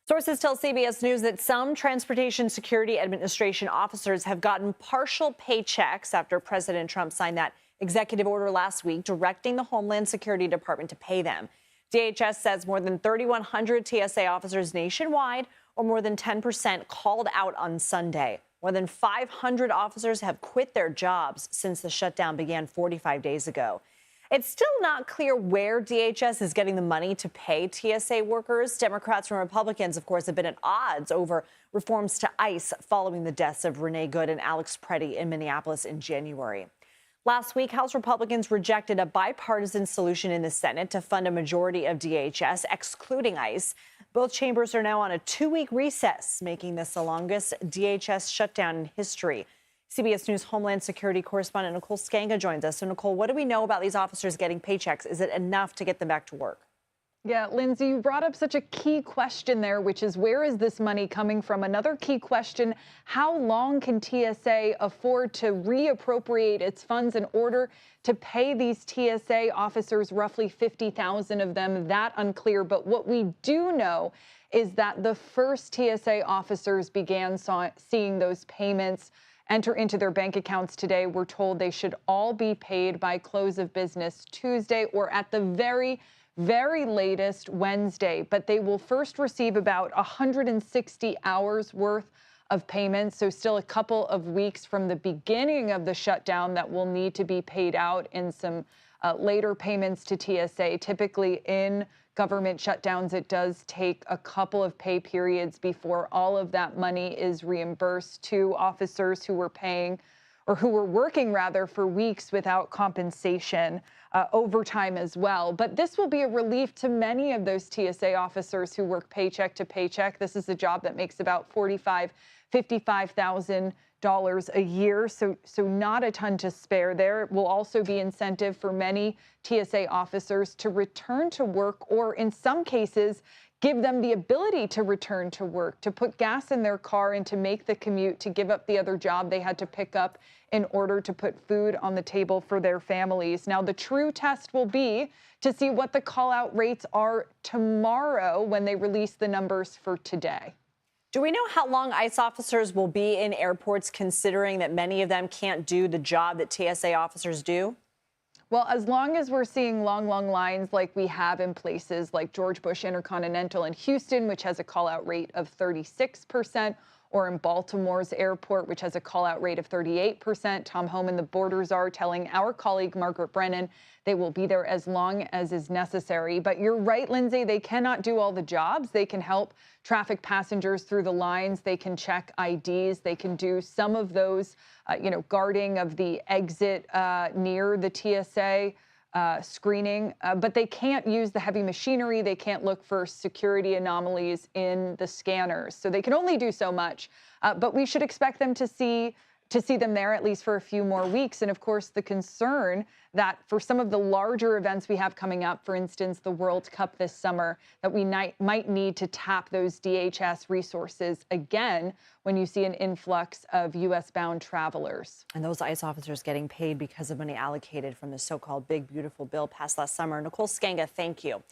Sources tell CBS News that some Transportation Security Administration officers have gotten partial paychecks after President Trump signed that executive order last week directing the Homeland Security Department to pay them. DHS says more than 3,100 TSA officers nationwide, or more than 10%, called out on Sunday. More than 500 officers have quit their jobs since the shutdown began 45 days ago. It's still not clear where DHS is getting the money to pay TSA workers. Democrats and Republicans, of course, have been at odds over reforms to ICE following the deaths of Renee Good and Alex Preddy in Minneapolis in January. Last week, House Republicans rejected a bipartisan solution in the Senate to fund a majority of DHS, excluding ICE. Both chambers are now on a 2-week recess, making this the longest DHS shutdown in history. CBS News Homeland Security correspondent Nicole Sganga joins us. So, Nicole, what do we know about these officers getting paychecks? Is it enough to get them back to work? Yeah, Lindsay, you brought up such a key question there, which is where is this money coming from? Another key question, how long can TSA afford to reappropriate its funds in order to pay these TSA officers, roughly 50,000 of them? That unclear. But what we do know is that the first TSA officers began seeing those payments enter into their bank accounts today. We're told they should all be paid by close of business Tuesday, or at the very latest Wednesday. But they will first receive about 160 hours worth of payments. So still a couple of weeks from the beginning of the shutdown that will need to be paid out in some later payments to TSA. Typically in government shutdowns, it does take a couple of pay periods before all of that money is reimbursed to officers who were paying, or who were working rather, for weeks without compensation, overtime as well. But this will be a relief to many of those TSA officers who work paycheck to paycheck. This is a job that makes about $55,000 a year, so not a ton to spare there. It will also be incentive for many TSA officers to return to work, or in some cases, give them the ability to return to work, to put gas in their car and to make the commute, to give up the other job they had to pick up in order to put food on the table for their families. Now, the true test will be to see what the call-out rates are tomorrow when they release the numbers for today. Do we know how long ICE officers will be in airports, considering that many of them can't do the job that TSA officers do? Well, as long as we're seeing long lines like we have in places like George Bush Intercontinental in Houston, which has a call-out rate of 36%, or in Baltimore's airport, which has a call-out rate of 38%. Tom Homan, the border czar, telling our colleague Margaret Brennan they will be there as long as is necessary. But you're right, Lindsay, they cannot do all the jobs. They can help traffic passengers through the lines. They can check IDs. They can do some of those, guarding of the exit near the TSA screening, but they can't use the heavy machinery. They can't look for security anomalies in the scanners. So they can only do so much, but we should expect them to see them there at least for a few more weeks. And of course, the concern that for some of the larger events we have coming up, for instance, the World Cup this summer, that we might need to tap those DHS resources again when you see an influx of U.S.-bound travelers. And those ICE officers getting paid because of money allocated from the so-called Big Beautiful Bill passed last summer. Nicole Sganga, thank you.